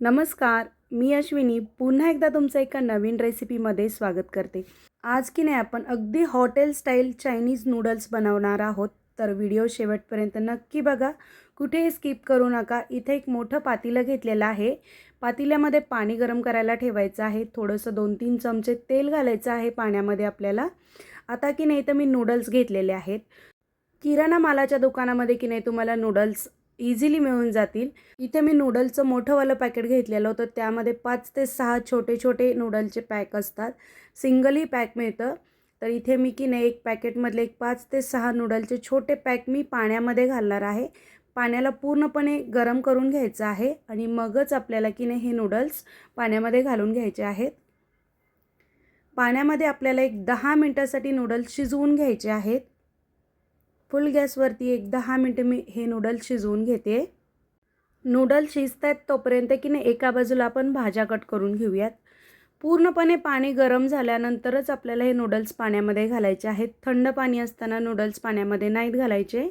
नमस्कार, मी अश्विनी पुन्हा एकदा तुमचं एका नवीन रेसिपीमध्ये स्वागत करते। आज की नाही आपण अगदी हॉटेल स्टाईल चायनीज नूडल्स बनवणार आहोत, तर व्हिडिओ शेवटपर्यंत नक्की बघा, कुठेही स्किप करू नका। इथे एक मोठं पातेलं घेतलेलं आहे, पातेल्यामध्ये पाणी गरम करायला ठेवायचं आहे, थोडंसं 2-3 चमचे तेल घालायचं आहे पाण्यामध्ये आपल्याला। आता की नाही तर मी नूडल्स घेतलेले आहेत, किराणा मालाच्या दुकानामध्ये की नाही तुम्हाला नूडल्स इझिली मिळून जातील। इथे मी नूडल्सचं मोठंवालं पॅकेट घेतलेलं होतं, त्यामध्ये 5 ते 6 छोटे छोटे नूडल्सचे पॅक असतात, सिंगलही पॅक मिळतं। तर इथे मी की नाही एक पॅकेटमधले एक 5 ते 6 नूडल्सचे छोटे पॅक मी पाण्यामध्ये घालणार आहे। पाण्याला पूर्णपणे गरम करून घ्यायचं आहे आणि मगच आपल्याला की नाही हे नूडल्स पाण्यामध्ये घालून घ्यायचे आहेत। पाण्यामध्ये आपल्याला एक 10 मिनिटासाठी नूडल्स शिजवून घ्यायचे आहेत। फुल गॅसवरती एक 10 मिनिटे मी हे नूडल्स शिजवून घेते। नूडल्स शिजतात तोपर्यंत की नाही एका बाजूला आपण भाज्या कट करून घेऊयात। पूर्णपणे पाणी गरम झाल्यानंतरच आपल्याला हे नूडल्स पाण्यामध्ये घालायचे आहेत, थंड पाणी असताना नूडल्स पाण्यामध्ये नाहीत घालायचे।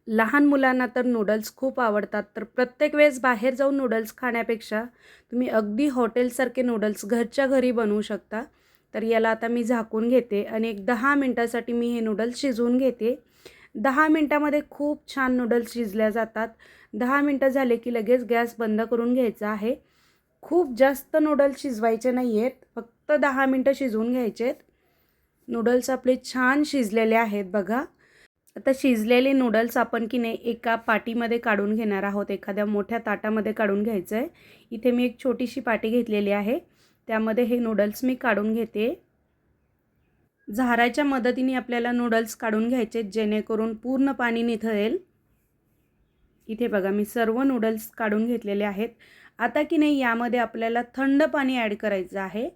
लहान मुलांना तर नूडल्स खूप आवडतात, तर प्रत्येक वेळेस बाहेर जाऊन नूडल्स खाण्यापेक्षा तुम्ही अगदी हॉटेलसारखे नूडल्स घरच्या घरी बनवू शकता। तर याला आता मी झाकून घेते आणि एक 10 मिनिटासाठी मी हे नूडल्स शिजवून घेते। 10 मिनिटामध्ये खूप छान नूडल्स शिजल्या जातात। 10 मिनिटं झाले की लगेच गॅस बंद करून घ्यायचा आहे। खूप जास्त नूडल्स शिजवायचे नाही आहेत, फक्त 10 मिनिटं शिजवून घ्यायचे आहेत। नूडल्स आपले छान शिजलेले आहेत बघा। आता शिजलेले नूडल्स आपण की नाही एका पाटीमध्ये काढून घेणार आहोत, एखाद्या मोठ्या ताटामध्ये काढून घ्यायचं आहे। इथे मी एक छोटीशी पाटी घेतलेली आहे, त्यामध्ये हे नूडल्स मी काढून घेते। झाराच्या मदतीने आपल्याला नूडल्स काढून घ्यायचे, जेणेकरून पूर्ण पाणी निथळेल। इथे बघा मी सर्व नूडल्स काढून घेतलेले आहेत। आता की नाही यामध्ये आपल्याला थंड पाणी ॲड करायचं आहे।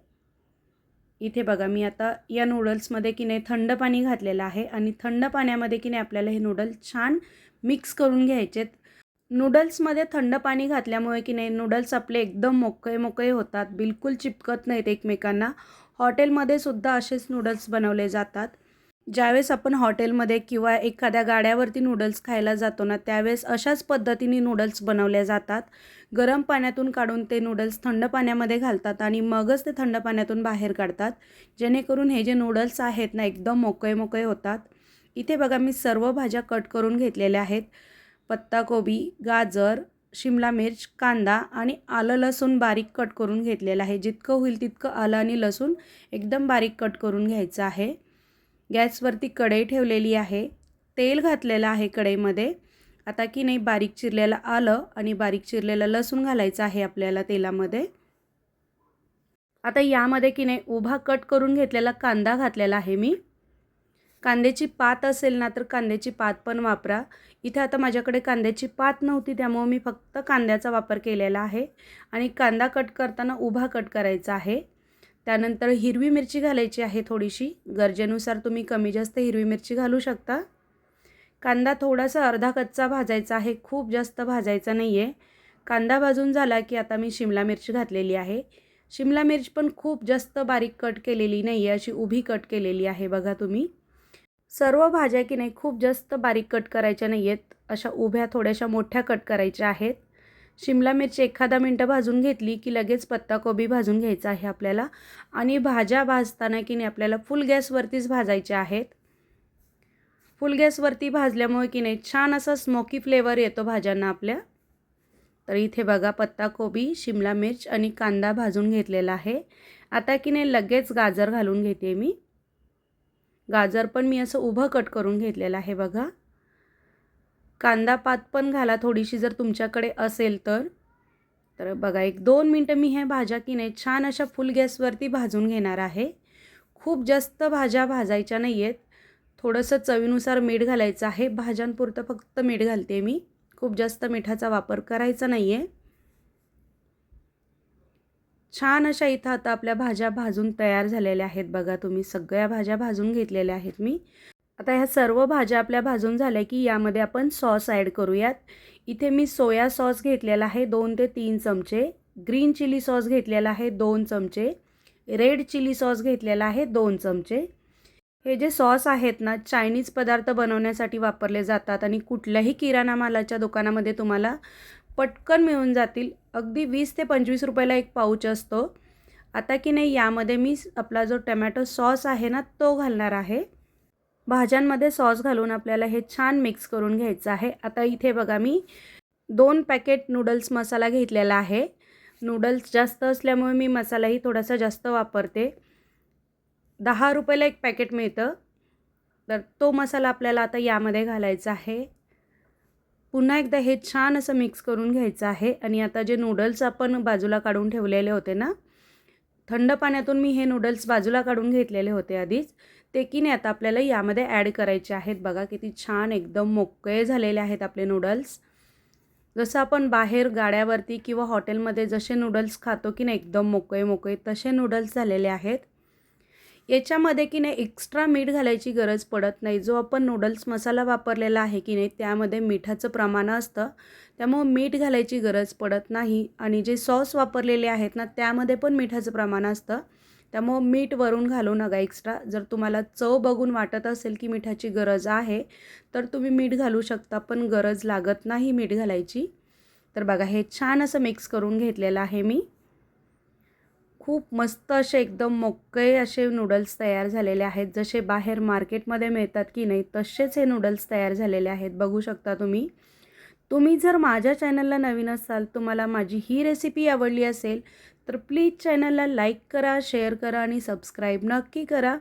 इथे बघा मी आता या नूडल्समध्ये की नाही थंड पाणी घातलेलं आहे आणि थंड पाण्यामध्ये की नाही आपल्याला हे नूडल्स छान मिक्स करून घ्यायचेत। नूडल्समध्ये थंड पाणी घातल्यामुळे की नाही नूडल्स आपले एकदम मोकळे मोकळे होतात, बिलकुल चिपकत नाहीत एकमेकांना। हॉटेलमध्ये सुद्धा असेच नूडल्स बनवले जातात। ज्यावेळेस आपण हॉटेलमध्ये किंवा एखाद्या गाड्यावरती नूडल्स खायला जातो ना, त्यावेळेस अशाच पद्धतीने नूडल्स बनवले जातात। गरम पाण्यातून काढून ते नूडल्स थंड पाण्यामध्ये घालतात आणि मगच ते थंड पाण्यातून बाहेर काढतात, जेणेकरून हे जे नूडल्स आहेत ना एकदम मोकळे मोकळे होतात। इथे बघा मी सर्व भाज्या कट करून घेतलेल्या आहेत। पत्ताकोबी, गाजर, शिमला मिर्च, कांदा आणि आलं लसूण बारीक कट करून घेतलेलं आहे। जितकं होईल तितकं आलं आणि लसूण एकदम बारीक कट करून घ्यायचं आहे। गॅसवरती कढई ठेवलेली आहे, तेल घातलेलं आहे कढईमध्ये। आता की नाही बारीक चिरलेलं आलं आणि बारीक चिरलेलं लसूण घालायचं आहे आपल्याला तेलामध्ये। आता यामध्ये की नाही उभा कट करून घेतलेला कांदा घातलेला आहे मी। कांद्याची पात असेल ना तर कांद्याची पात पण वापरा। इथे आता माझ्याकडे कांद्याची पात नव्हती, त्यामुळे मी फक्त कांद्याचा वापर केलेला आहे आणि कांदा कट करताना उभा कट करायचा आहे। त्यानंतर हिरवी मिरची घालायची आहे थोडीशी, गरजेनुसार तुम्ही कमी जास्त हिरवी मिरची घालू शकता। कांदा थोडासा अर्धा कच्चा भाजायचा आहे, खूप जास्त भाजायचा नाही आहे। कांदा भाजून झाला की आता मी शिमला मिरच घातलेली आहे। शिमला मिर्च पण खूप जास्त बारीक कट केलेली नाही आहे, अशी उभी कट केलेली आहे बघा तुम्ही। सर्व भाज्या की नाही खूप जास्त बारीक कट करायच्या नाही आहेत, अशा उभ्या थोड्याशा मोठ्या कट करायच्या आहेत। शिमला मिर्च एखादा मिनटं भाजून घेतली की लगेच पत्ताकोबी भाजून घ्यायचा आहे आपल्याला आणि भाज्या भाजताना की नाही आपल्याला फुल गॅसवरतीच भाजायच्या आहेत। फुल गॅसवरती भाजल्यामुळे की नाही छान असा स्मोकी फ्लेवर येतो भाज्यांना आपल्या। तर इथे बघा पत्ताकोबी, शिमला मिर्च आणि कांदा भाजून घेतलेला आहे। आता की नाही लगेच गाजर घालून घेते मी। गाजर पण मी असं उभं कट करून घेतलेलं आहे बघा। कांदा पात पण घाला थोडीशी जर तुमच्याकडे असेल तर। तर बघा एक 2 मिनिटं मी हे भाज्या की नाही छान अशा फुल गॅसवरती भाजून घेणार आहे। खूप जास्त भाज्या भाजायच्या नाही आहेत, थोडंसं चवीनुसार मीठ घालायचं आहे। भाज्यांपुरतं फक्त मीठ घालते मी, खूप जास्त मिठाचा वापर करायचा नाही आहे। छान अशा इथं आता आपल्या भाज्या भाजून तयार झालेल्या आहेत बघा तुम्ही, सगळ्या भाज्या भाजून घेतलेल्या आहेत मी। आता ह्या सर्व भाज्या आपल्या भाजून झाल्या की यामध्ये आपण सॉस ॲड करूयात। इथे मी सोया सॉस घेतलेला आहे 2 ते 3 चमचे, ग्रीन चिली सॉस घेतलेला आहे 2 चमचे, रेड चिली सॉस घेतलेला आहे 2 चमचे। हे जे सॉस आहेत ना चायनीज पदार्थ बनवण्यासाठी वापरले जातात आणि कुठल्याही किराणा मालाच्या दुकानामध्ये तुम्हाला पटकन मिळून जातील. अगदी 20 ते 25 रुपयाला एक पाऊच असतो. आता की नाही यामध्ये मी आपला जो टोमॅटो सॉस आहे ना तो घालणार आहे. भाज्यांमध्ये सॉस घालून आपल्याला हे छान मिक्स करून घ्यायचं आहे. आता इथे बघा मी 2 पॅकेट नूडल्स मसाला घेतलेला आहे. नूडल्स जास्त असल्यामुळे मी मसालाही थोडासा जास्त वापरते. 10 रुपयाला एक पॅकेट मिळतं. तर तो मसाला आपल्याला आता यामध्ये घालायचा आहे. पुन्हा एकदा हे छान असं मिक्स करून घ्यायचं आहे. आणि आता जे नूडल्स आपण बाजूला काढून ठेवलेले होते ना, थंड पाण्यातून मी हे नूडल्स बाजूला काढून घेतलेले होते आधीच, ते की नाही आता आपल्याला यामध्ये ॲड करायचे आहेत. बघा किती छान एकदम मोकळे झालेले आहेत आपले नूडल्स. जसं आपण बाहेर गाड्यावरती किंवा हॉटेलमध्ये जसे नूडल्स खातो की नाही एकदम मोकळे मोकळे, तसे नूडल्स झालेले आहेत. याच्यामध्ये की नाही एक्स्ट्रा मीठ घालायची गरज पडत नाही. जो आपण नूडल्स मसाला वापरलेला आहे की नाही त्यामध्ये मिठाचं प्रमाण असतं, त्यामुळं मीठ घालायची गरज पडत नाही. आणि जे सॉस वापरलेले आहेत ना त्यामध्ये पण मिठाचं प्रमाण असतं, त्यामुळं मीठ वरून घालू नका एक्स्ट्रा. जर तुम्हाला चव बघून वाटत असेल की मिठाची गरज आहे तर तुम्ही मीठ घालू शकता, पण गरज लागत नाही मीठ घालायची. तर बघा हे छान असं मिक्स करून घेतलेलं आहे मी. खूप मस्त असे एकदम मोकळे असे नूडल्स तयार झालेले आहेत. जसे बाहेर मार्केटमध्ये मिळतात की नाही तसेच हे नूडल्स तयार झालेले आहेत. बघू शकता तुम्ही. तुम्ही जर माझ्या चॅनलला नवीन असाल, तुम्हाला माझी ही रेसिपी आवडली असेल तर प्लीज चॅनलला लाईक करा, शेअर करा आणि सबस्क्राईब नक्की करा.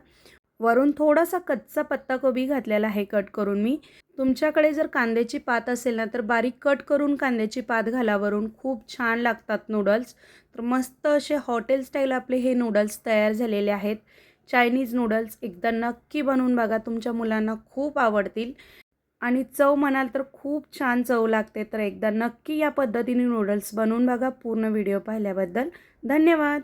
वरून थोडासा कच्चा पत्ताकोबी घातलेला आहे कट करून मी. तुमच्याकडे जर कांद्याची पात असेल ना तर बारीक कट करून कांद्याची पात घाला वरून. खूप छान लागतात नूडल्स. तर मस्त असे हॉटेल स्टाईल आपले हे नूडल्स तयार झालेले आहेत. चायनीज नूडल्स एकदा नक्की बनवून बघा, तुमच्या मुलांना खूप आवडतील. आणि चव म्हणाल तर खूप छान चव लागते. तर एकदा नक्की या पद्धतीने नूडल्स बनवून बघा. पूर्ण व्हिडिओ पाहिल्याबद्दल धन्यवाद.